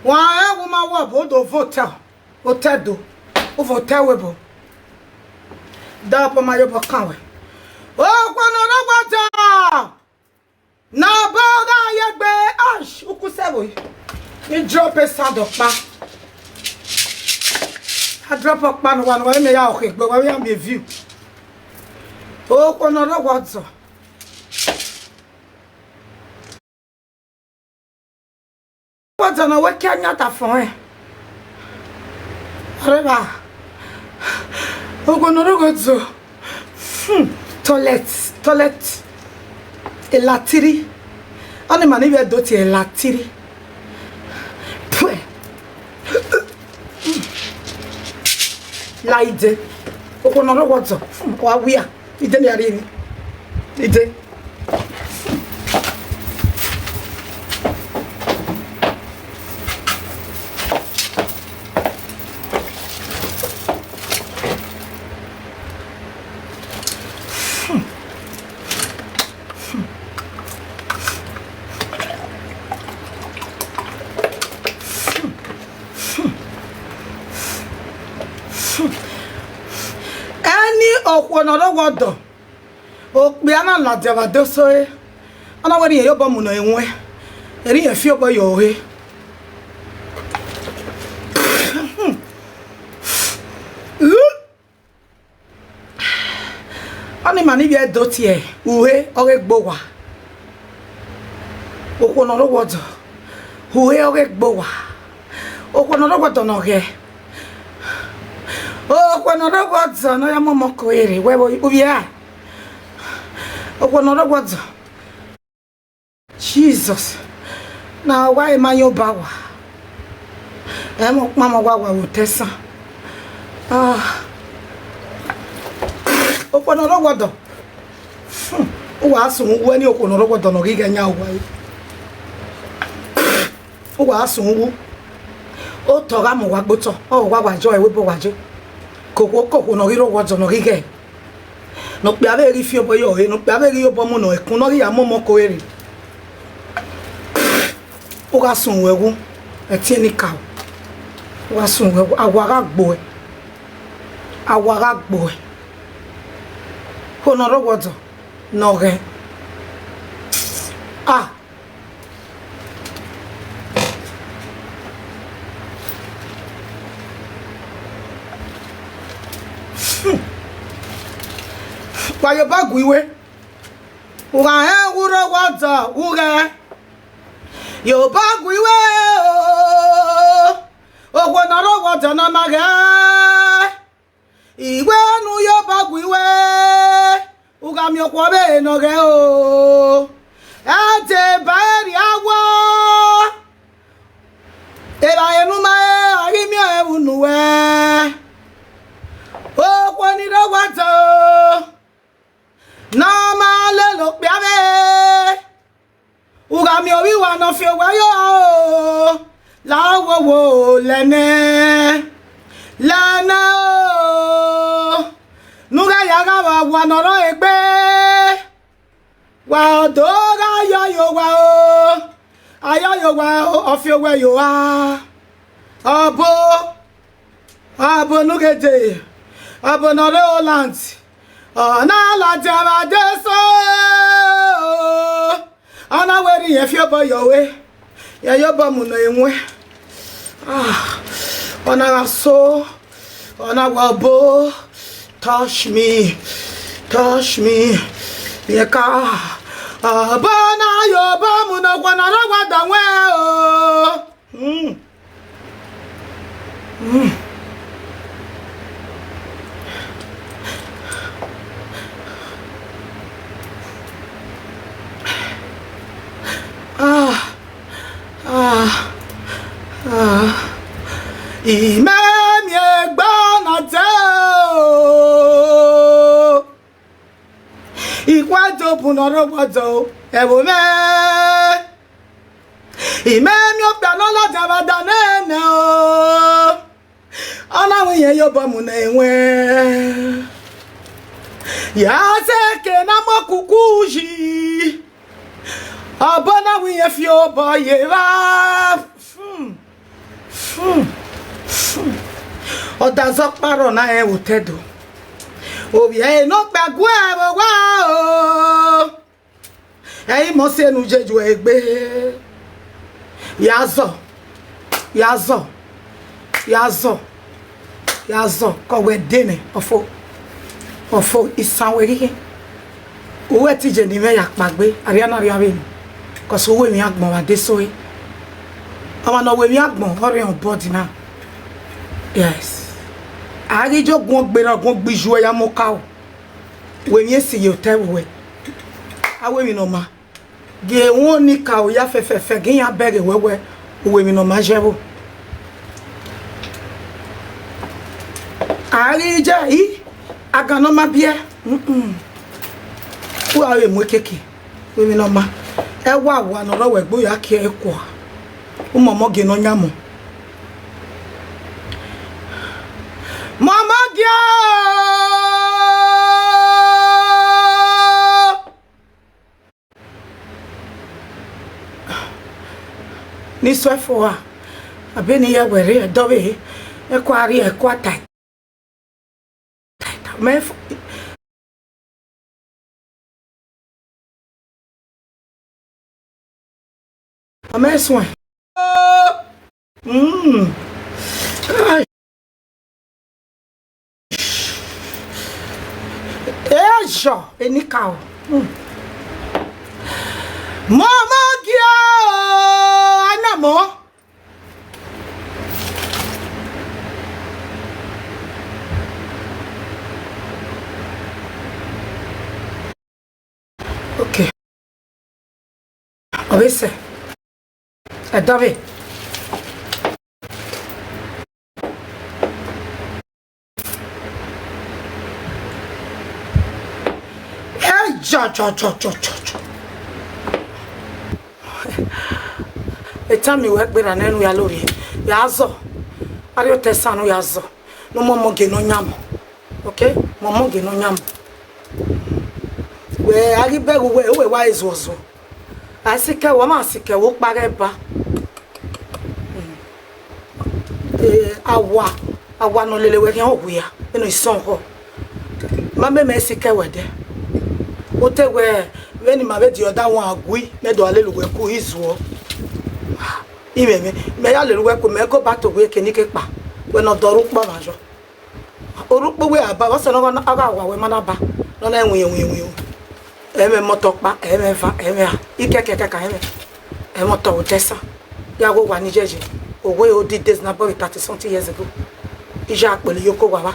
Why woman wa bodo votel. Hotel do. O votel webo. Da pa ma yo pa kanwe. O kwa no wata. Na boga yegbe ash ukusebo. You drop a sound of pa. I drop up pan one way me ya okay, but we am be view. Oh, kwa no wata. Wata na we kanya ta fon e. Areba. O kwa no wata. Toilet. Elatiri. Oni mani be doti elatiri. Laide. O kwa no wata. Wa wia. Ide ni ari. Ide. Okwono wodo o pe ana la java do so e ana wori ye yobo mu no enwe eri ye fi obo yo he ani mani bi do ti e uhe ore gbowa okwono wodo uhe ore gbowa okwono wodo no he. Oh, when I was on, I am a mockery. Where were you? Oh, when I was Jesus. Now, why am I your bower? I'm Mamma Wawa with Tessa. Ah, oh, when I was oh, I saw when you can over the Noriga now. Oh, I saw oh, Toramo Wabuto. Oh, Wawa Joy, Wibo. Koko no hiro wadzo no hige no pia veri fio boyo he no pia veri yo bomo no ekun no ya momo ko eri o ga sun wewu eti ni ka o ga sun wewu awara gbo ho no ro wadzo no ge ah kwa yo bagu iwe uga he wuro wata uga yo bagu iwe o kwa na ro wata na maga iwe nu yo bagu iwe uga mi okwo be no ge o ate bari awo e ba enu ma ari mi e unu we o kwa ni ro wata na male lo piave ugami obi wa no fi owa yo la wo lene o nuga ya ga wa no ro egbe wa do ga yo wa o ayo wa o fi owa yo a abo nugede abo no ro land ona la jaba deso ona weri ye fi obo yowe ya yobo mu no enwe ona so ona wabo touch me ye ka abana yobo mu no gwana ro gwada nwe o Imam ye gbanate o ikwajo punoro wajo ewo me imam yo piano la jabada nene o ona wiye yo bomu na enwe ya se ke na mokukuji abona wiye fi obo ye wa Odazo paro na e utedo. Obi e no gbagbo e wa o. E mo se nu jeju egbe. Yazo. Ko we dene ofo isanweri. Owe ti je ni me ya pagbe ariana ri awe. Ko so we mi agbon wa de so e. Ama no we mi agbon ori on body na. Yes. Ari jo gun gbe na gun gbiju ya mo ka o. We mi esi ye hotel we. Awe mi no ma. Ge won ni ka o ya fefefe gen ya bere wewe. We mi no ma jebo. Ari ja yi agano ma bia. Wo awe mo keke. We mi no ma. E wa no ro we gbo ya ki e kwa. Umomo ge no nyamo. Mama gya. Ni so fo a. Abeni ya were dowe. E kwa ri e kwa tai. Me Ameswa. Ejo, enikao. Mama gya anamo. Okay. Obese. David. Time you work with an end we are lori. Yazo. Are you tesano yazo? No more ge no nyam. Okay? Momo ge no nyam. We are be we wise was. Asike wo ma asike wo pare ba. Awa no lele we yan oguya. Eno ison ho. Ma me asike we de. O te we ni ma be di oda won agui me do alelu we ku izuo. Imeme me ya lelu we ku me go back to we kenike pa. We no doru pa majo. Orukpo we aba wo se no aga wa we mana ba. No na enwe. Eme moto pa eme fa eme a ikeke ka eme e moto o tesa ya go wa ni jeje owe o did this na boy 30 something years ago ija pele yoko wa ba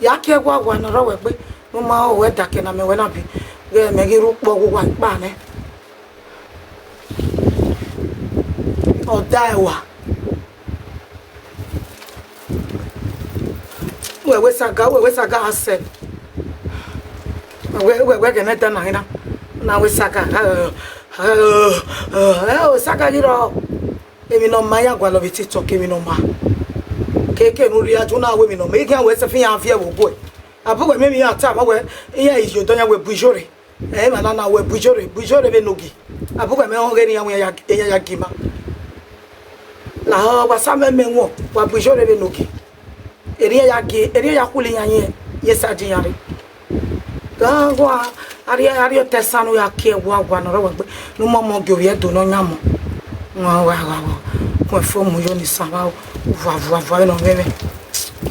ya ke gwa no ro we pe mo ma o we dake na me we na bi ge me gi ru po wa pa ne o dai wa we saga ase we gonna done na we saga saga giro emi no maya gwa lo biti to kemi no ma keke no ri aju na we mi no me gan we se fi an fi e wo boy abu we me ata ma we iya ijo donya we bujore ma na we bujore be nogi abu we me on gani ya gima la ho wa sa me wo wa bujore be nogi eri ya kuli yanye yesa diare gawa ari tesanu ya ke wa no ro gbe no mo ge oye do no nyamo wa mo fo mu yo ni sama va no meme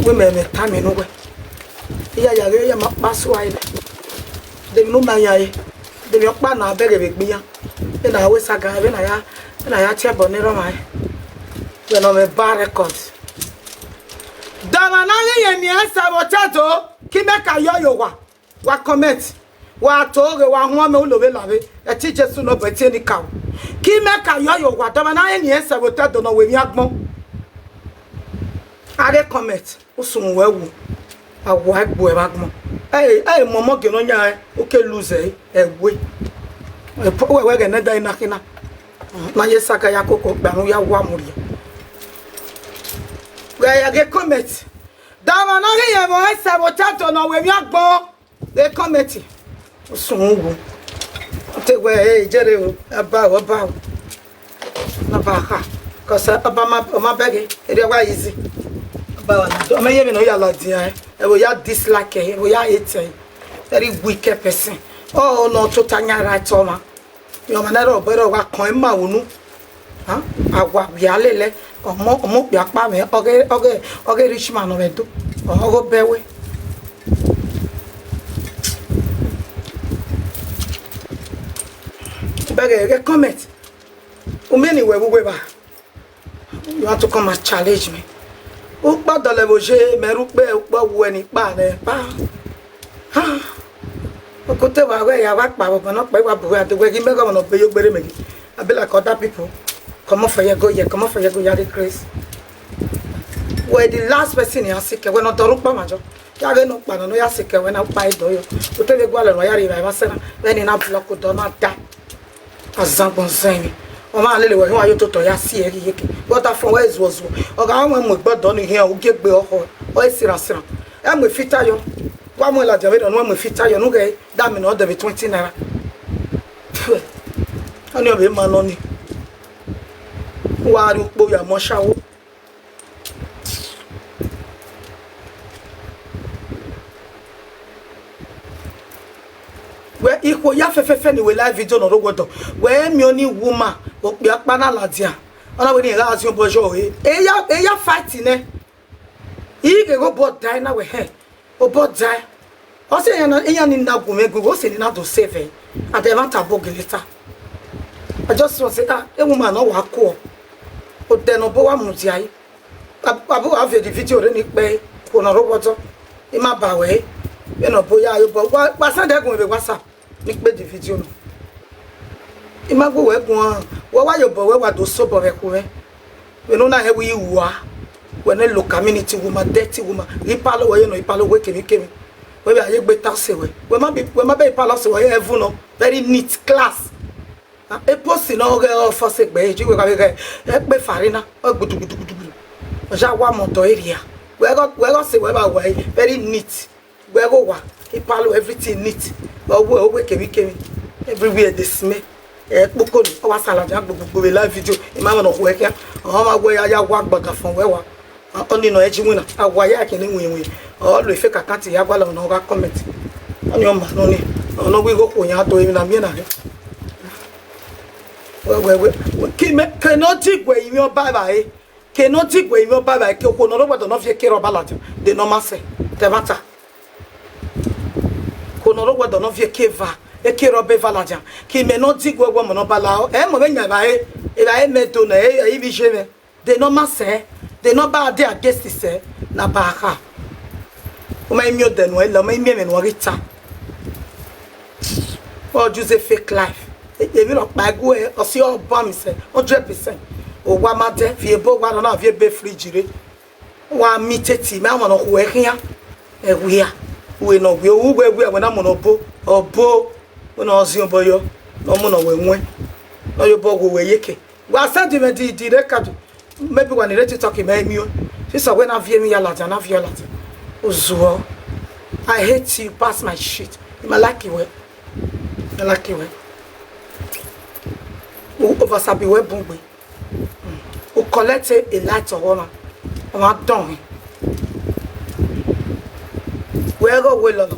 we me ta mi no we ya ma pasu ai de no ma ya e de mi pa na bere be gbiyan e na we saga be na ya che bo ni ro mai we no me bar record Dama na ye ni asa botato ki me ka yo wa comment wa to re wa ho me ulobe lawe e ti Jesu no beti ni ka ki me ka yo wa dama na ye ni asa botato no we mi agbon are comment usun wewu awo agbo e agbon momo ge no nya o ke lose we ge na dai na kina na ye saka ya koko gba no ya wa muri we get comment. Dama na ye mo esa botato no we mi agbon. They comment. Sunwu. Te we jere o aba o. na baka cause ma beg e dey why easy ba wa do me yemi no ya la dia e wo ya dislike e wo ya hate very wicked person oh no to tanya right oma yo manero bero wa kan ma wonu ha agwa bia lele omo bia pa me oge rich man no do ogo bewe beg comment umeni we ba you want to come and challenge me o pa dole bo je meru pe o pa wo eni pa re pa ha o ko te wa we ya wa pa bo no pe wa bu ade we ki me go no be yo gbere me I be like other people come on for you go here come on for you go ya the grace we the last person ya sick we no doru pa majo ya ge no pa no ya sick we na pa do yo o te le gwa le no ya ri ba se na we ni na block do na da azangbon semi o ma lele we wa yo to ya si eri yeke but from where is was o ga won mo gbodo ni here o gegbe oho o esira sira e mo fita yo wa mo la jabe no mo fita yo no ge da mi no de 20 naira ani o be ma no ni wa ru po ya mo shawo we iko ya fefefe ni we live video no rogodo we mi oni woman o pe apana ladia ona we ni ra asin bojo e ya fight ne ige go bot die na we he o bot die o se yan ni na gun megu o se ni na do save and the matter bogilita I just want to say e woman no wa ko o de no bo wa mu ti ayi abu have the video re ni pe ko no rogodo e ma ba we you know boya yo bo wa send e gun be WhatsApp ni pe the video no imago we gun wa yo bo we wa do so bo re ko we know na he we wa we ne lo community woman dirty woman ipalo we no ipalo we kemi we be aye gbe taxi we ma be ipalo se we even no very neat class e post no ge o for se gbe ji we ka be e pe farina o gudugudu o ja wa moto area we go se we ba we very neat we go wa ipalo everything neat but we kemi everywhere they smell poko o wa salaja gbogbo we live video e ma no we kia o ma we ya wa gbaga fun we wa oni no eji wina awa ya kini winwin o lo ife kakati ya gwa no ga comment oni o ma no ni no we go ko yan to emi na mi na re we ki me cannot we imi o baba e cannot we imi o baba e ki ko no ro gbodo no fi ki ro balaja de no ma se te mata ko no ro gbodo no fi ki va e ki ro be valaja ki me no di gwo mo no bala e mo be nya ba e ba e me to na e bi je me de no ma se de no ba de against se na ba ha o ma mi o de no e lo ma mi me no rita o Joseph fake life e bi ro pa go e o si o ba mi se 100% o wa ma de fi ebo wa no na fi be fridge re wa mi teti ma mo no ko e hian e wi we no we o we na mo no bo obo we no ozi oboyo no mo no we nwe no yo bo go we yeke wa sentiment di record maybe when you ready talk about me sister when I view me ya lata na view lata ozuo I hate you pass my shit my lucky way my lucky way o over sabi we bungbe o collect a light of woman o ma don we go we lo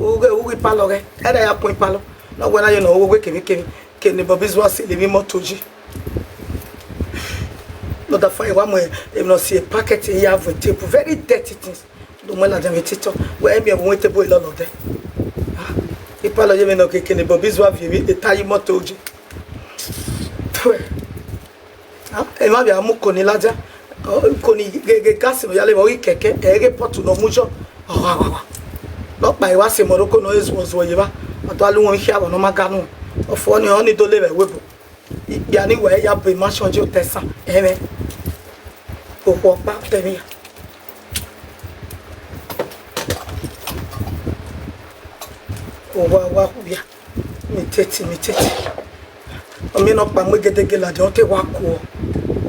o we palo re era ya pon palo no when I know we kemi Bobby's was le mi motoji no da fine one way if not see a packet here have a table very dirty things do mo la jam tito we me won table a lot of them e palo je me no kekene Bobby's wa vie e tayi motoji e ma bia mu koni laja koni ge gas no yale wo keke e ge pot no mujo no pa e wa se Morocco no is was wo ye ba to alu won hia no maganu ofo ni oni do le webo ya ni we ya be mansion je tesa eme ko ko pa temi o wa ya mi teti o mi no pa mo gedege la jo te wa ko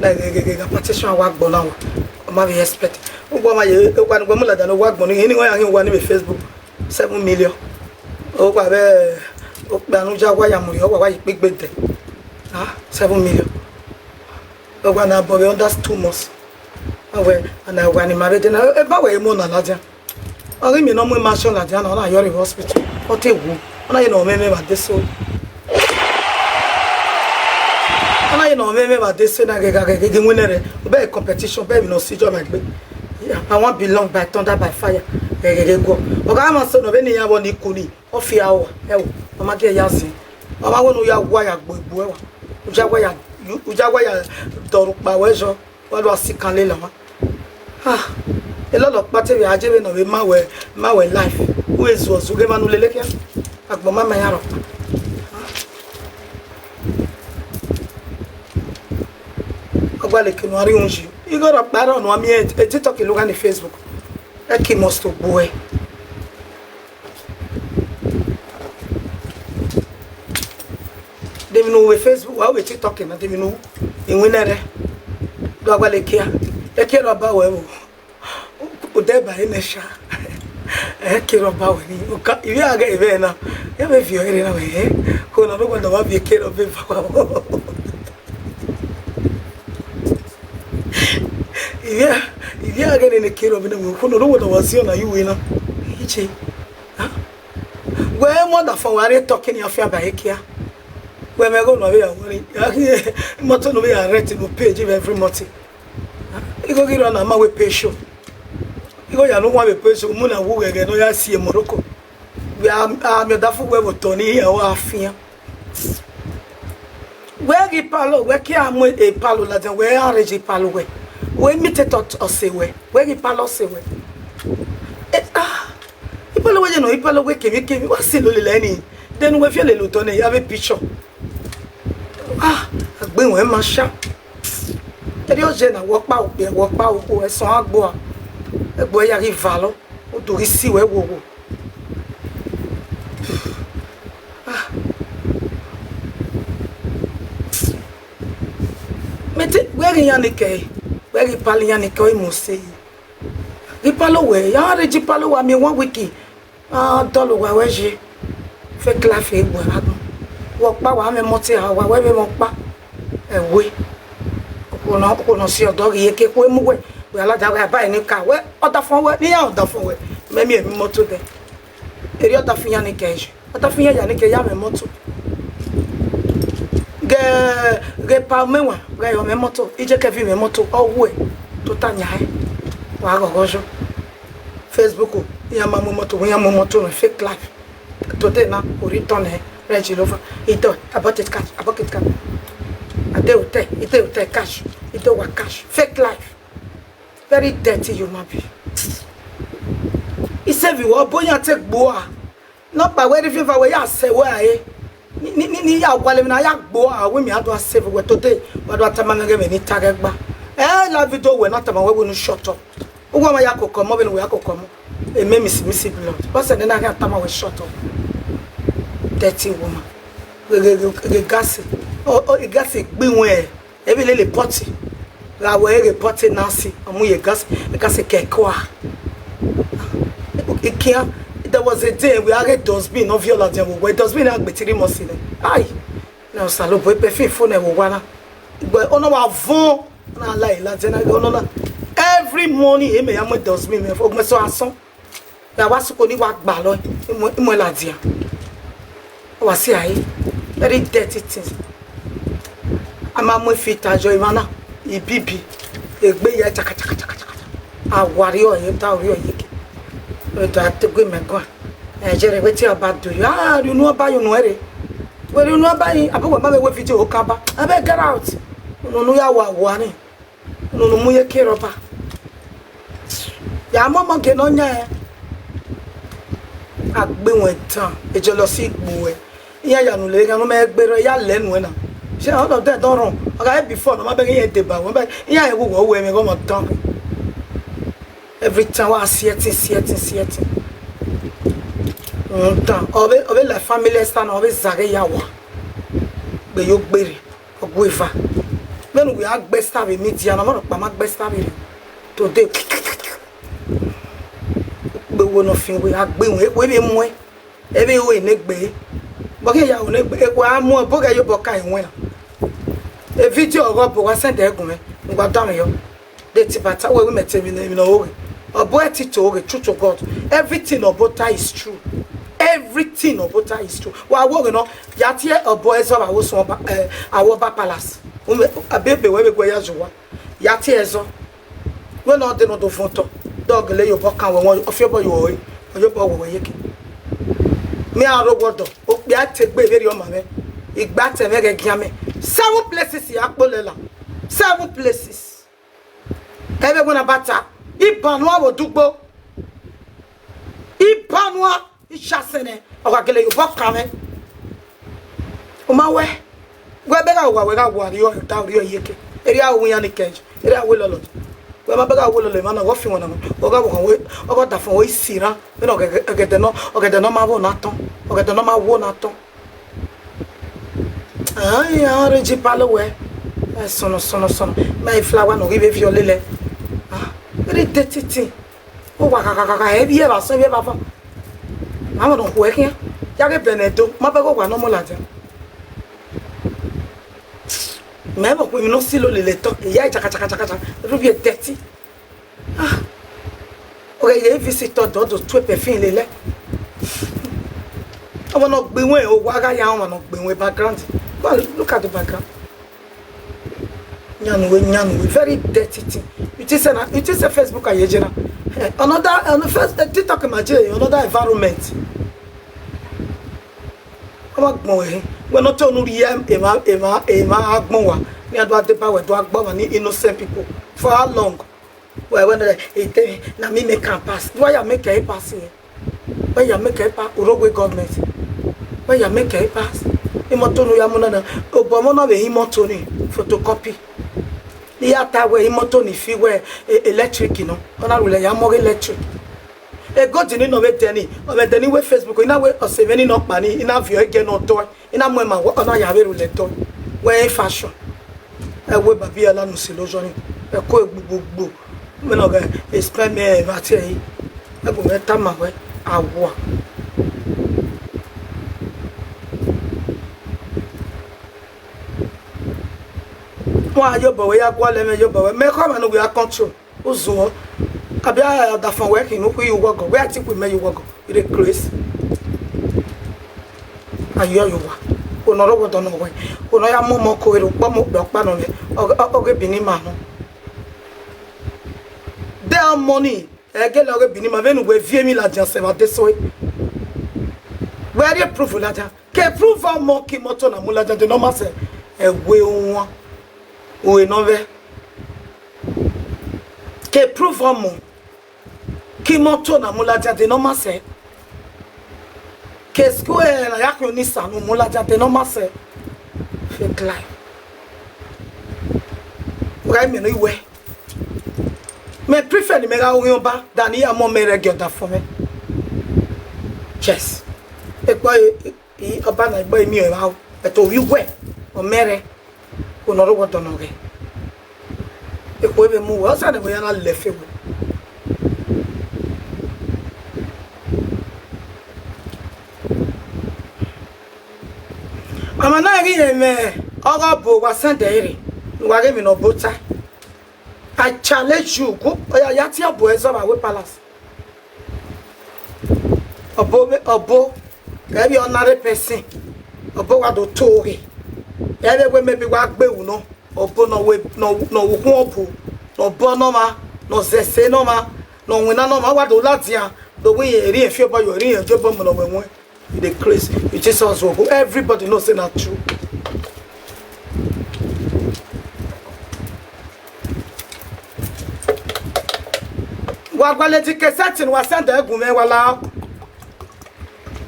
na gege partition wa gbo na o ma be expect o gbo ma ye o kwa ni gbo mo la da no wa gbo ni wa ya wa ni me Facebook 7 million o kwa be o pa nu ja wa ya muri o wa yi pegbe de 7 million Ogwana boy that's 2 months. Awe ana wani married na e ba we mo na ladia. Ori mi no mo mansion ladia na yori hospital. O te wu. Ona ye no meme ba deso. Ona ye no meme ba deso na ge winere. Be competition be mi no see job like be. Yeah, I want belong by thunder by fire. Go. Oga ma so no be ni ya bo ni kuni. O fi awo. Ewo. Mama ge ya sin. Mama wonu ya gwa ya gbo ewa. Ujagwa ya dorukpa wejo. Wa lo asikan le la. Ah, a lot of party we are doing no my life. Who is was uge manu leleke? Agbo mama yaro. Agba le kinu ari unji. You got up para no ami e TikTok look on the Facebook. E ki must to boy. They know we Facebook, how we TikTok na they know. In winere. Do agba le kia. Ekiro ba we o deba enesha ekiro ba we ni o ka ibi aga ebe na ya be fio ere na we ko na no kwanda ba bi ekiro be fa ibi aga ne kiro be na we ko no kwanda wasio na you we na ichi ha we mo da fa ware talking ya fa ba ekia we me go no be ya wori mo to no be ya rent no page every month. You go get on a man with pay show. You go ya no one with pay show. Muna wo we get no ya see Morocco. We are me da fu we wo Tony ya wa afia. Where gi palo we ki am e palo la den we arrange palo we. We meet it o se we. Where gi palo se we. Ipalo we no ipalo we kemi wa se lo le leni. Then we feel le lo Tony ya be picture. Agbe we ma sha. Erio jena work pa o eson agbo egbo ya rivalo o do isi we wo mete we ri pali yanike o mo se ri palo we ya re ji palo wa mi 1 week dolo wa we je fe clafe egbo agun work pa wa me moti ha wa we mo pa ewe no see dog ye ke ko mu we ala da ga ba ni ka we oda fon we ni ya oda fon we me mi moto de eri oda fun ya ni ke oda fun ya ni ke ya me moto ge pa mewa ga yo me moto ije ke vi me moto o we to tanya he wa go gojo Facebook ya ma moto no fake life to te na o return he reji lova ito about it cash Ite cash. Ite wa cash. Fake life. Very dirty human being. He said you are boya take boa. Not by where if we ya say where ni ya wale na ya boa we me ado save we today. What tamanga ge me ni tagba. La video we not tama we no shut up. Ugwa ma yakoko mo be no yakoko mo. E me missy blood. What's the na ga tama we shut up. Dirty woman. We gas. Oh, gas gbe won e be le potty la we re potty nancy amu ye gas keko a ikia there was a day we had dustbin of viola dem we dustbin agbetiri mo si le ai na salo boy perfect phone e wo wa na gbe ono wa von na la ila je na ono na every morning e me ya mo dustbin me fo so asan ya wa suko ni wa gba lo mo la dia wa si ai very dirty things. Ama mo fit ajo imana ibibi egbe ya chaka awari o ye ta ori o yeke o to ategbe megon jere we ti oba do you know about you know ere we you know about abugo ma we video o kaba abe get out no ya wa ni no mu ye ke roba ya mo ke no nya agbe won tan ejo lo si igbo e iya ya nu le ga no me gbero ya lenu e na she out of that don't run okay before no ma be yen deba won be iya e wo we me go mo tan every time wa setting tan obe la family stand obe zare ya wa be yo gbere ogbo ifa menu we agbe star be media na mo pa ma gbe star be today be wo no fin we agbe we be mu e be wo ne gbe bo ke ya wo ne gbe e ko amu bo ke yo bo kai won A video of what was sent there, what damn you. They tip we met him in a boy to truth to God. Everything about her is true. Everything about her is true. Well, I know, Yatia or boys of our palace. A baby where we go as you want. Yatia, we're not the no photo. Dog lay your book of your boy, or your boy. Me a roboto. O bi ate gbe very on mame. Igba te me giame. 7 places ya kpolela. 7 places. Ebe gona bata. Ibanwa wo dugbo. Ibanwa ishasene. Okagele yo boka me. O ma we. Gwe be ga wa we ga wa ri o ta ri o yeke. Eri a wo yan ni kenj. Eri a we lolo. We ma be ga wo lolo ma na wo fi wona mo. O ga wo we. O ga da fon wo isira. Me no ogede no ma wo na ton. Ogede no ma wo na ton. Ai a reji palo we. Sono. My flower no give you lele. Ah, very dirty thing. O wa kaka e bi e ba so bi e ba fa. Ma mo don ko e kian. Ya ke benedo, ma be ko wa no mo la je. Me ba ko mi no silo lele to. Ya chaka. Rubi e dirty. Ah. Okay, you visitor do to perfin lele. I want to be when o wa ga ya want to be background. Well, look at the background. Nyanu, very dirty thing. It is a Facebook ayejena. Another first TikTok imagine another environment. We're not only ema agmonwa. Ni ado adepa we do agbo ni innocent people. For how long? Well, when they na me make can pass. Why you make a pass here? Why you make a pass? Urogwe government. Why you make a pass? Imoto no ya mona na obomo na be imoto ni photocopy. Ni ata we imoto ni fi we electric no. Ona rule ya mo electric. E go dini no we teni. O be teni we Facebook ina we o se veni no pa ni ina view again no to. Ina mo ma ona ya we rule to. We fashion. E we ba bi ala no se lojo ni. E ko egbugbo. Me no ga expect me ba ti yi. E go me ta ma we awo. Wa yo bo we ya kwa le me yo bo we me come no we are control ozo abia da fan working no you work we ati we me you work you grace ayo yo wa ono ro do no we ono ya mo ko ero po mo do pa no le oge bini ma no their money get oge bini ma venu we vie mi la jan se va deso we dey proof la jan ke proof mo ki moto na mu la jan de no ma se e we won ou enove que prouve qui monte na mula jade no mase qu'est-ce que la yakoni sa no mula jade no mase fait life ouais me no iwe me prefer ni me ga orin ba than ya mo me reggae for me yes e pa oba na igba mi e ba e to wi we o mere onoro wodo no ge e ko be mu wa sa ne bo ya na lefe we ama na ri eme ogo bo wa san de ri wa ge mi no bota I challenge you go oya ya ti abo e so ba we palace obo e bi honorary person obo wa do tori ebe we maybe wa gbewu no obo no we no wo kun obo no bo no ma no zese no ma no wina no ma wa do latia do we eri e fi obo yo eri e jobo mo no we won the craze it is also go everybody knows say na true wa gwale ti kesetin wa send egun me wala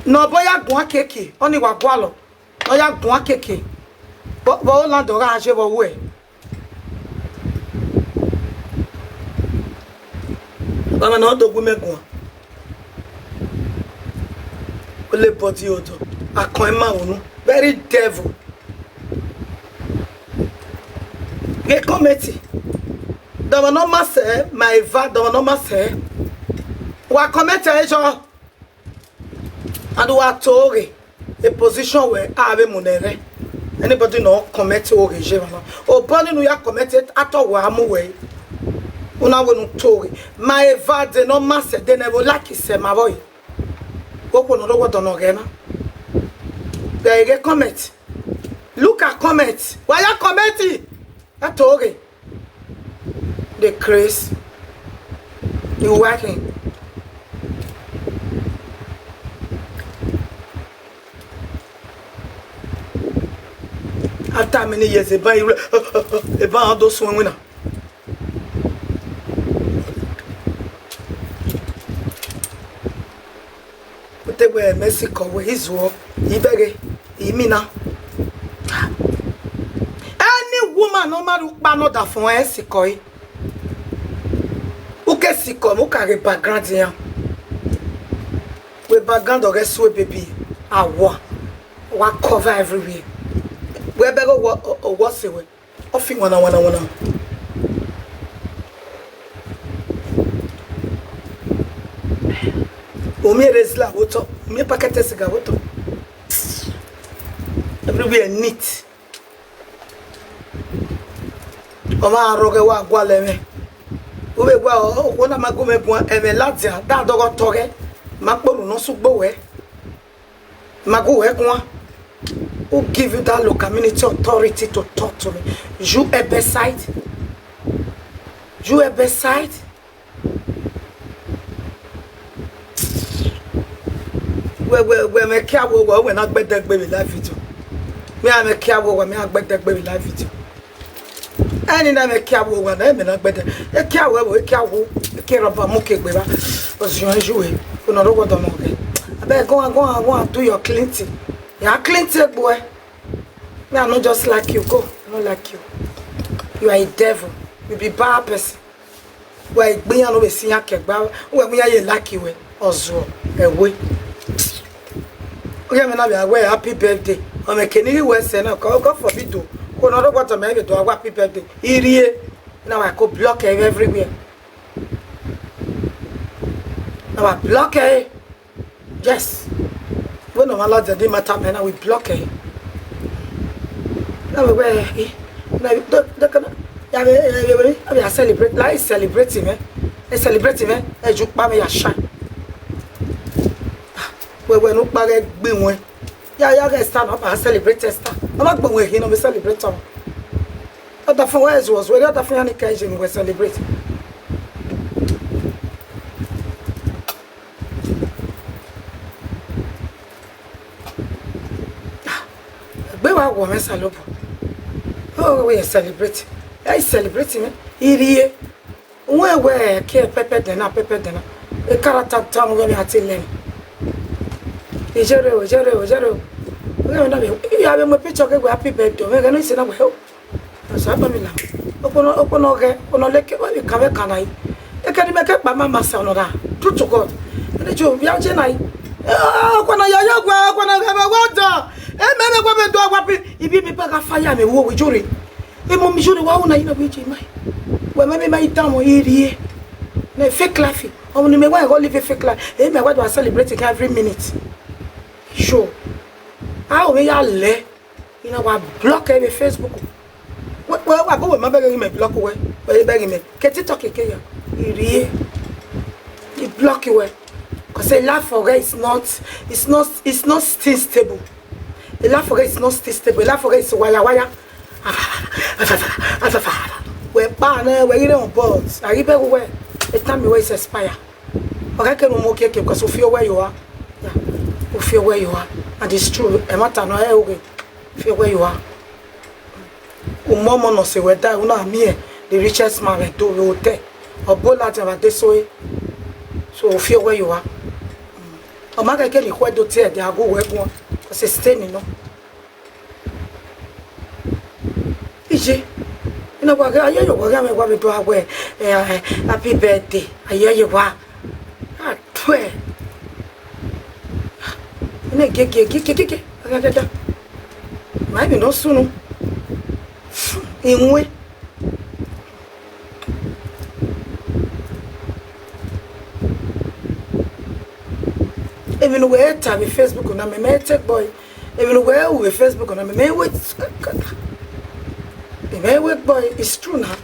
no boya gun akeke oni wa gwalo no ya gun akeke bo la do ga se bo we ba ma no do gun megun o le body odo akon ma wonu very devil ge committee do no ma se my va do no ma se wa committee ejo and wa tori a position where ave munere Anybody no comment o reje mama. O boni no ya comment ato wa amuwe. Una wonu tori. Ma eva de no masse de nevo like se ma boy. Oko no do no gena. There you comment. Look at comment. Why you commenting? Atori. The Chris. You working. After many years, a ban those swing. But they were Mexico where his war, he beg, he mina. Any woman, no matter what, that for Mexico. Uke siko, muka re background here. We background or reswe baby. Wa cover everywhere. We better what's the way? Offing one. Omi resla woto, omi paquete siga woto. Everywhere neat. Oma aroge wa gwaleme. Ube gwa ona magome bua eme ladia da dogo toge. Makboru no sugbowe. Magowe kwa. Who give you that local community authority to talk to me? You a beside? You a beside? We me care wo we not gbede gbe mi life it. Me am care wo me agbede gbe mi life it. Any na me care wo na me not gbede. E care wo e care roba mo ke gbe ba. Because you jouer. You no go do mo ke. Abeg go and do your cleansing. You are cleansing boy. Me I'm not just like you. Go. I'm not like you. You are a devil. You be bad person. Why be no be see akegba. We are like you ozo ewe. Okay, me na be aware happy birthday. O me keni we say na God forbid do. Ko no go to me be do happy birthday. Irie. Now I go block everywhere. Now I block it. Yes. We no allow the matter me now we block it. Now we now I celebrate. Like celebrating me. Celebrating me. E ju pa me ya shine. We no pare gbe won. Ya get stand up and celebrate star. I'm not gbe won here no we celebrate am. Other for where was where other for any occasion we celebrate. Gbe wa wo me salopo. Oh, we celebrate. I celebrating me. Irie. We ke pepper dena. E character time we ati len. Ejero. We na be you have my picture ke go happy birthday. We ga no say na we. So ba mi la. Okono ge, ono leke we ka we kanai. E ka di me ke pa mama say no da. True to God. E jo bi a je nai. Okono ya gwa, okono ga be water. Me go be do agwapi. Ibi mi pa ka fire me wo we jori. E mo mi jori wa una ina we je mai. We me mai tamo irie. Na fake life. Omo ni me wa go live fake life. E me wa do celebrate every minute. Sure. How we ya le? You know what block every Facebook. Well, I go with my begging me block away. But begging me. Get it talking here. You block away. Because a life for is not still stable. A life for is not still stable. A life for is wire. We're banner, we're in on boards. I remember where the time you always expire. Okay, can we make it because you feel where you are? Yeah. You feel where you are. And it's true. A matter no okay. Feel where you are. Umomo no se weda una me the richest man do hotel. Obola java desoe. So feel where you are. O ma ke ni kwedo tie de ago we gun. Cause stay ni no. Ije. Ina kwa ga ayo kwa ga me kwa be do agwe. Happy birthday. Ayo wa. Ah twe. Ina ge. Aga. Mai no sunu. Inwe even we time Facebook na me take boy Even where we Facebook on me wait. Me wait boy, it's true now.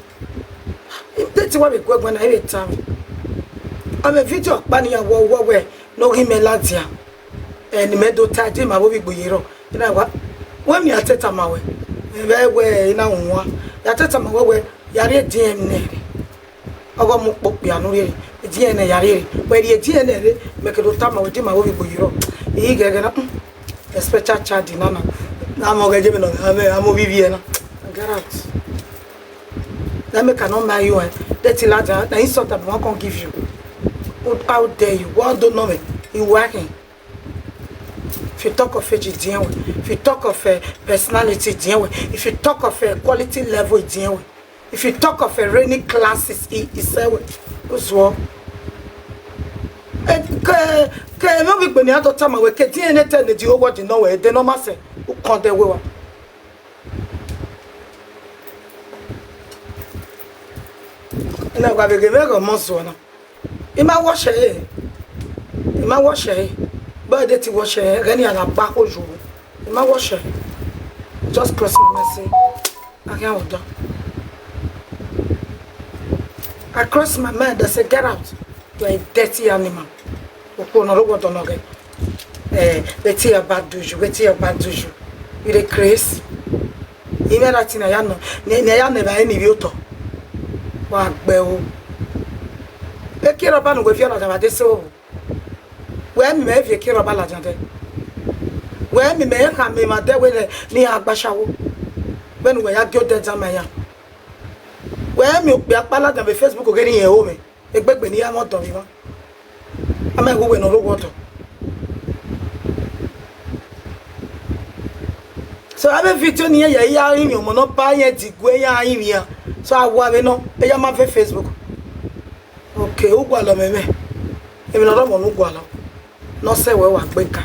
That's what we go when I time. I'm a video banning a war where no him a ladia. And me do tadi my movie boyero. You know what? When me at teta mawe. Where in our one. Ya teta mawe yare DM ne. Ogo mo pop piano re. DNA yare. Where the DNA make it time with my movie boyero. He get a special charge in Nana. Now I'm going to I'm Viviana. Get out. Let me cannot marry you. That's a lot. The insult that one can give you. How dare you? What don't know me? You working. If you talk of age, it's if you talk of personality, it's if you talk of quality level, it's if you talk of rainy classes, it's what's wrong? Que no big when you have to tell me we can DNA tell the Jehovah what you know where they no matter who can't they will. And I will give you a monster. In my wash here, in my wash here, but that wash here, any other back or you. In my wash here, just cross my message. I can't hold on. I cross my mind. I say, get out. You are a dirty animal. Let's hear about doju. Let's hear about doju. You the craze. Even that in a yano, never any vioto. What bell? Let care about with your other so. When me have you care about that? When me may have me my day with near Bashaw. When we are good at Zamaya. When you be a ballad of Facebook getting a home. A big when you are not of you. I'm a woman of water. So I have a video near ya in your monopoly, Guaya. So I want to know, I am on Facebook. Okay, Uguala me. Even a woman Uguala. No say where I break.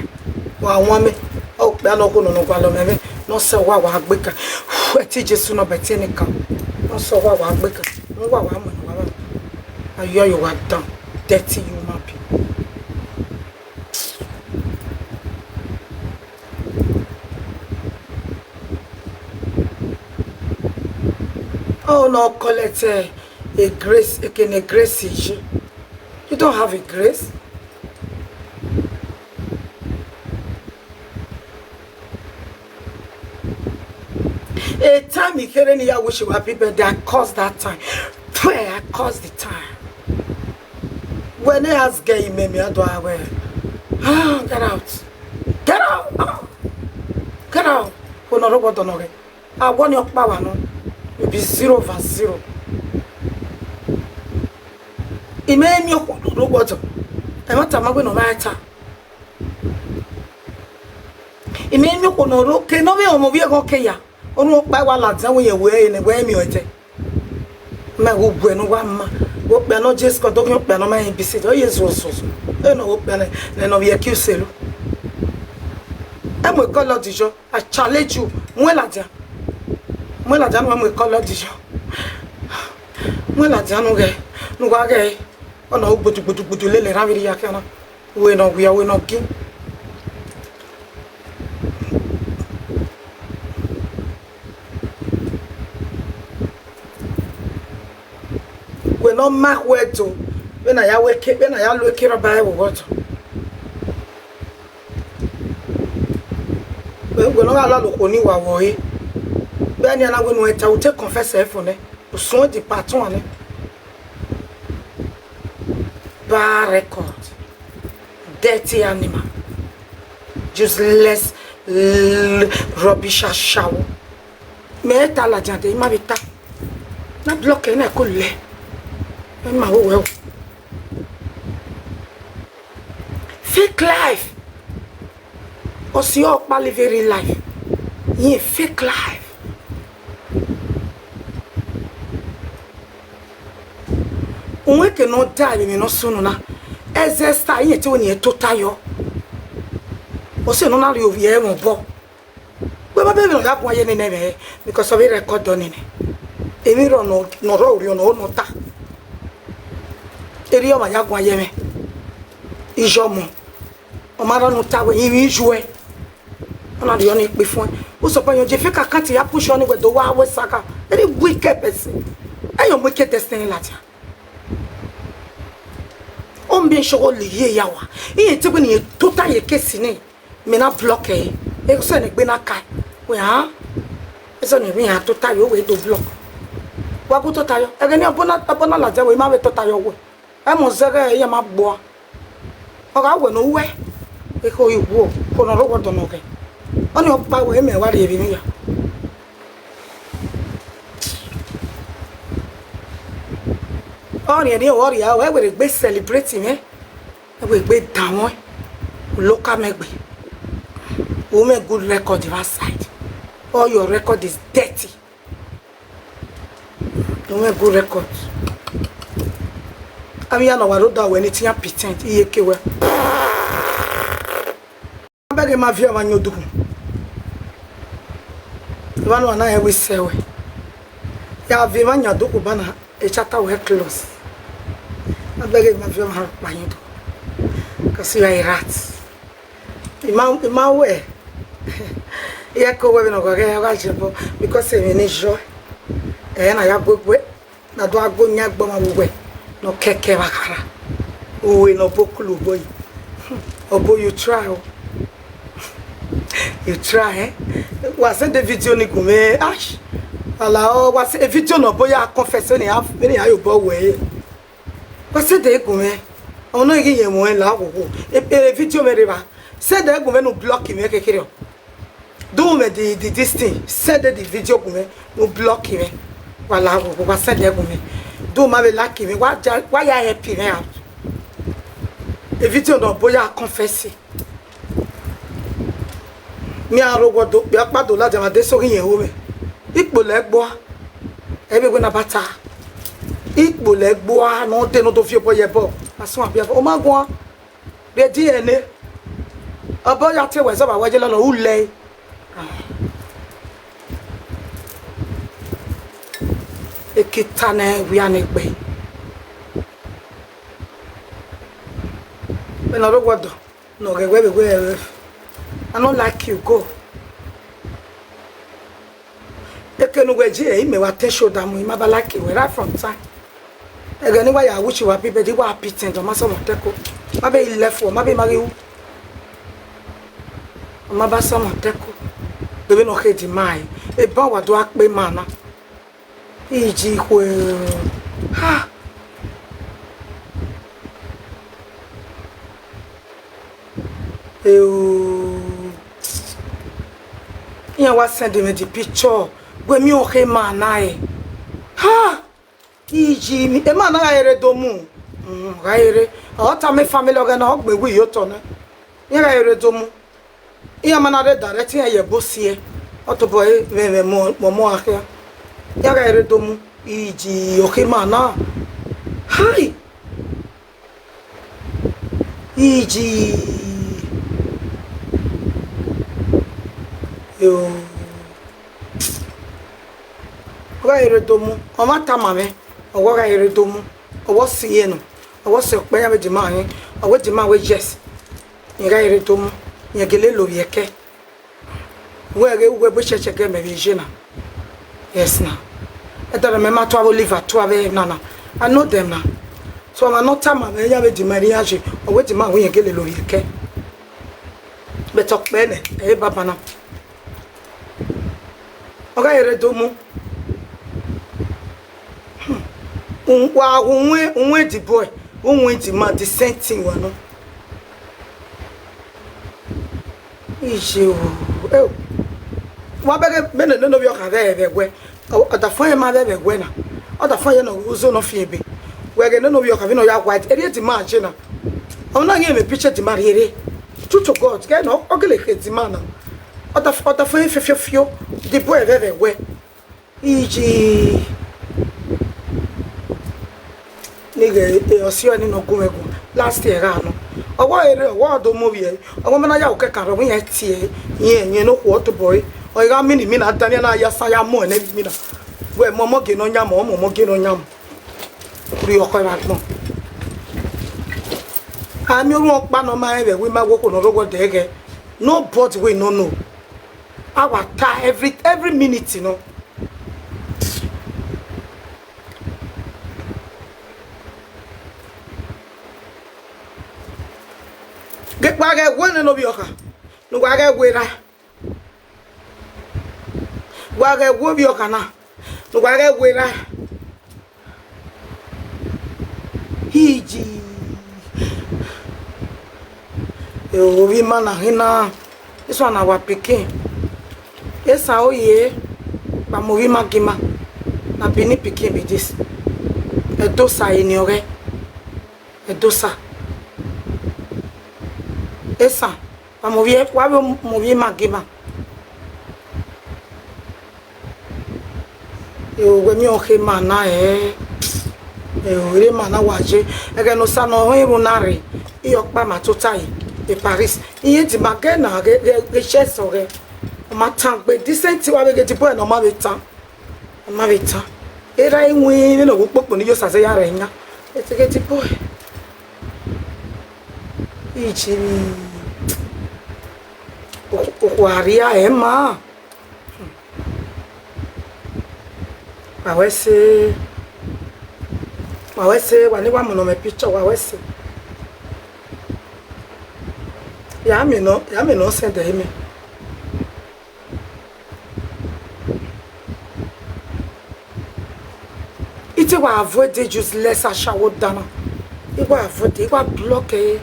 Well, one me. Oh, Bano no Guala, no say what I break. I teach you sooner by Tenica. No so what I break. No, one. I hear you are done. Dirty you, my people. Oh no, call it a grace, a grace issue. You don't have a grace. A time you can't hear wish you were happy birthday, I caused that time. Prayer, I caused the time. When they ask gay, maybe I don't wear. Ah, get out. Get out. Oh. Get out. Oh no, robot don't know. I want your power, no. It be 0/0. It made me robot. I want to go no matter. It made me go no. Okay, no me omovie okay ya. Onu pa wa la dan we we ni we mi oje. Ma wo bu enu wa ma. Wo pe no Jesus ko to ki pe no ma yin bisi. O Yesu so. E no wo pe ne no be accuse lu. E mo ko lo dijo. I challenge you. Mo la dia. Mo la dia no mo ko lo dijo. Mo la dia no ge. No wa ge. Ona o butu le ra wi ya kana. We no gi. We no mark word to when I look here Bible what. We no allow lo oni wa wo yi. Be ni na we no eta we take confess e for ne. So di patron ne. Bad record. Dirty animal. Just less rubbish shower. Me eta la jade ma bita. Na block e na ko le. Well. Fake life. Or see your very life. Yeah, fake life. We cannot die, we no soon na. As a star, yet when you're total. Or say no, now you'll be able to go. Well, my baby, that one, you because of a record done in it. If you don't know, no, that. Eri o ma ya gwa yeme ijomo o ma ro nu tawe iri juwe On a the only before. Who suppose you Jeff can't ya push on with the wow saka. Very wicked person. And you wicked destiny latia. On bien sure liye yawa. He ain't taking you total ye case in it. Me not block eh. E so ne gbe na kai. We ha. E so ne me ha total you we do block. Wa go total yo. E ga ni abona la je we ma we total yo we. E mo zere e ma gbo. O ga we no we. E ko iwo ko no ro do no ke. Oni opa we me wa re bi mi ya. Oni ni o ri ya we gbe celebrating eh. We gbe down local megbe. We make good record that side. All your record is dirty. You make good record. I mean, I know what do when it's pretend. Iye kewe. I beg my view when you do. One na we say we. Ya viva nya do ko bana e chata we close. I beg my view when you do. Cause you are a rat. Ima we. Ya ko we no go get wa jebo because e ni joy. Na ya gbogbo na do agonya gbo ma we no keke wakara. We no bokulu boy. Obo you try. You try eh? Was the video ni gume ash. Ala was a video no boy ya confess ni have ni ayo bo we. Was the gume. Ono igi ye mo la wo. E video me reba. Said the gume no block him kekere. Do me the this thing. Said the video gume no block him. Wala wo was said the gume. Do ma be like him. Why you happy me out? A video no boy ya confess. Mi arogo do bi apado la jama de so yin ho me ipo le gbo e be go na bata ipo le gbo no de no to fi opo ye bo asun abi o ma gun be DNA obo ya te we so ba waje lo u le e kitane wi anegbe me na rogo do no ge we be I don't like you, go. You can go to me what te show them we never like you right from time. Again, why I wish you happy, but you are happy to my son of Teco. Maybe he left for maybe Mario. Maba son of Teco. The way no hate in my a bow do act by mana. E.g. Ha. You was sending me the picture when me okay man ha iji mi e man na ere do mu gaire o ta me family organ o gbe wi yo to na ya ere do mu ya man na direct ya bosie o to boy me mo akia ya ere do mu iji okay man na hi iji yo ga ere domu o ma ta mame o ga ere domu o wo sie no o wo se pe ya be di ma yin o wo di ma we yes ni ga ere domu ni gele lo yeke we bo cheche ge me bi na yes na e da me ma to Oliver to ave na I know them na so ma no ta mame ya be di mariage o wo di ma we gele lo yeke be tok pe ne e baba na oga ere domu wa unwe the boy unwe the man the same thing wa no ije o wa bege me no bi o ka be we oda fon e ma be we na oda fon ye no uzo no fi ebe we ge no bi o ka bi no ya white ere the man je na o na ye me picture the man here to God get no ogele the man na oda fon fefio the boy be we ije nigga osio ni no gumegu last year no owo ere owo do mo wie owo mena ya okeka ro yen tie yen no ko to boy o ga mini na dani na ya sa ya mo na mi na we mo ge no nyam mo ge no nyam ri oko ra gbon ami o pa no ma ebe we ma wo ko no rogo dege nobody we no know our time every minute, you know. Get back when no be okay. No wage wera. Wage wo bi okay na. No wage wera. Hiji. Yo we mana hina. This one our pikin. Yes oye. Ba mo we magima. Na bini pikin be this. Edosa eniore. Edosa. Esa. Ba mo we magima. Yo we mi oke mana ore mana waje. Ege no sa no hiru nare. Iyokpa matotai. De Paris. Iye ti magena ge cheso ge. Ma tan pe decent wa be ti boy no ma be tan. Ma be tan. Era inwe ni no popo ni yo sase ya re nya. E ti boy. Ichi Okuaria Emma. Wawese wani wa mono me picture wawese. Ya me no send him. Ite wa avoid the useless ashawo dana. It wa avoid it wa block eh.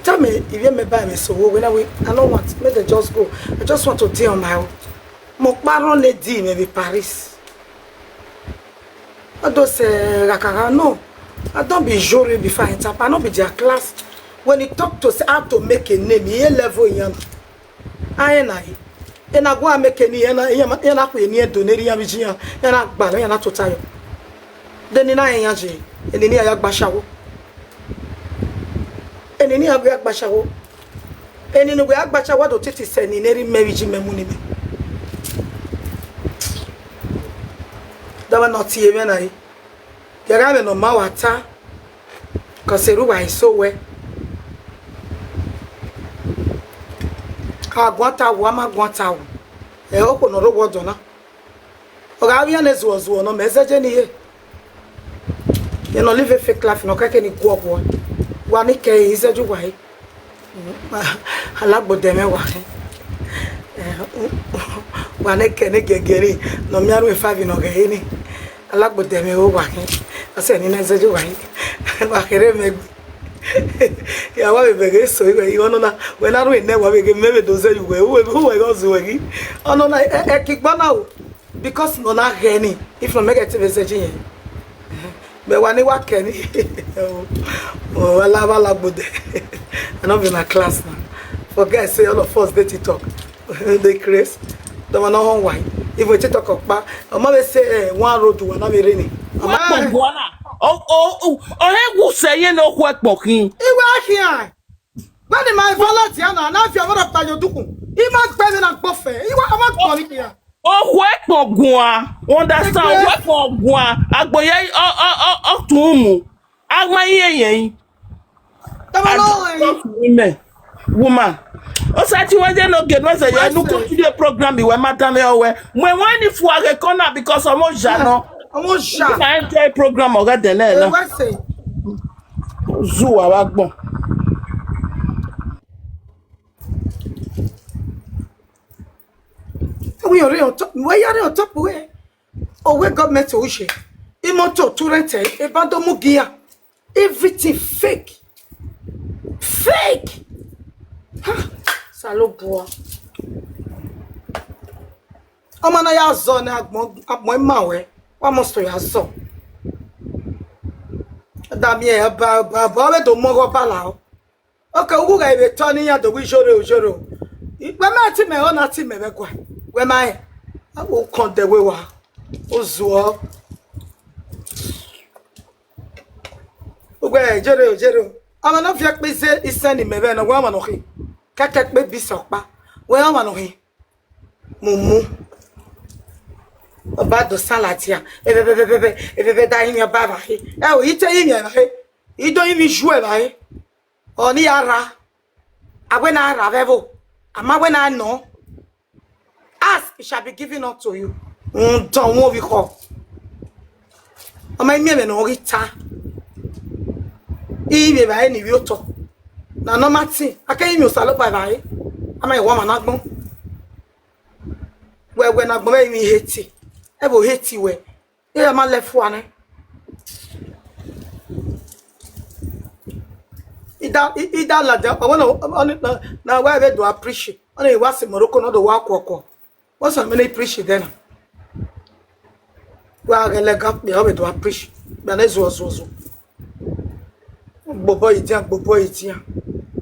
Tell me if you may buy me so when I don't want let them just go. I just want to deal on my own. Mokbaron lady maybe Paris. I don't say Rakara no. I don't be jury before I enter. I don't be their class. When he talk to say how to make a name, he level in I and I go and make a name and I pay near Doneria Virginia and I ban and I to tell you. Then in I yaji and in Yak Bashawo. And in Yak Bashawo. And in Yak Bashawo to take send in every marriage memuni. That was not here when I get no mawata because Seruba is so well. Guanta wama guanta. E oko no robo dona. Oga bia nezu ozu no message ni ye. You no live a fake life no kake ni go go. Wa ni ke iseju wa yi. Alagbo deme wa. Wa ne ke ne gegeri no miaru e 5 no ge ni. Alagbo deme o wa. Ase ni na iseju wa yi. Wa kere me ya wa bebe so you ono na when I never we maybe those you who we go so we ono na e kigba na because no na geni if no make it message here be wa ni wa keni oh wala bude I not be na class now for guys say all of us they talk they craze the one on why if we talk pa o ma be say one road one na be reni oh, who say you know what talking? Iwa here. When my volunteer now, now if you want to you do. He must pay na buffet. Iwa am not here. Oh, what pogua? Understand what pogua? Agboye tumu. Agmaye yen. Woman. O sa ti wan dey no get no say you no come to the program we matter me owe. When if we are corner because almost jano. Almost sharp. I enjoy program oga den na. What say? Zoo awagbon. We are on top. We are on top we. Oh, we government to uche. Imoto to rente. Ebando mugia. Everything fake. Fake. Saloboa. Omana ya zone agbon mawe. What must to ya so? Damie ba we do mo bala. Okay, ugu ga be turning ya do we joro. We ma ti me ona ti me be kwa. We mai I will con the way wa. Ozuo. Ugwe jero. Ama no fiak be se isani me be no wa ma no hi. Kakak be bisokpa. We ma no hi. Mumu. About the salatia. If dying your baba. Oh, you tell him, you don't even sure, right? Only ara. I went out of evo. Ama when I know, ask, it shall be given unto you. Don't move it. Ama imi me no rita. Ibe ba ni wi oto. Na no mati, aka imi osalo pa ba yi. Ama e wo ma na gbon. We na gbon imi heti. E bo heti we. E ma lefu ane. Ida la de na why we do appreciate. Only was Morocco no do work. What's a many appreciate then? Well, I like up me to appreciate. Banez was Bobo.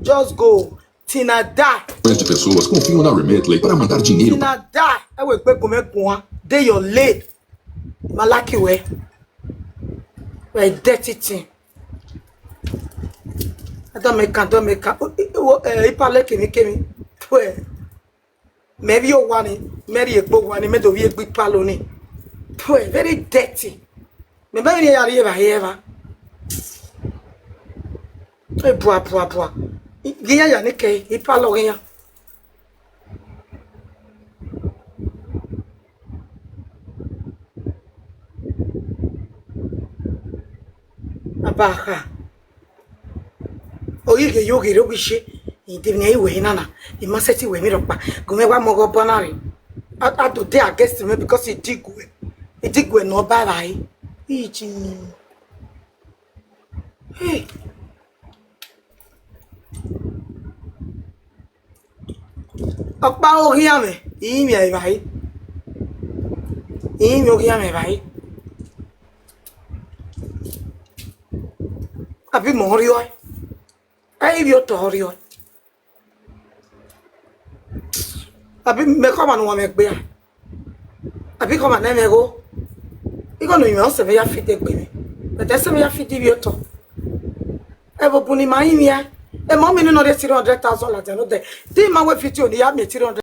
Just go. Tina die. De pessoas confiam na Remitly para mandar dinheiro. Tina die. I will pay for day your late. Malaki way. We're dirty thing. I don't make. If I like me, maybe you want it. Maybe you both want it. Maybe you big paloni. Very dirty. Maybe you are here. Poor. Gaya ya nike. If I log in. Abaka. Oh, you yogi robishi. He didn't way nana. He must say we me up. Go me one more bonari. I do there against him because he dig we. He dig we no bad eye. Hey. Apa o here me. He me vai. He me o here me vai. Abi morio. Ai vi o torio. Abi me come no me gbe. Abi come na me go. Iko no yin se me ya fit gbe mi. But ese me ya fit vi o to. E bo buni mai mi ya. E mo mi no de 300,000 la de no de. Di ma we fit o ni ya me 300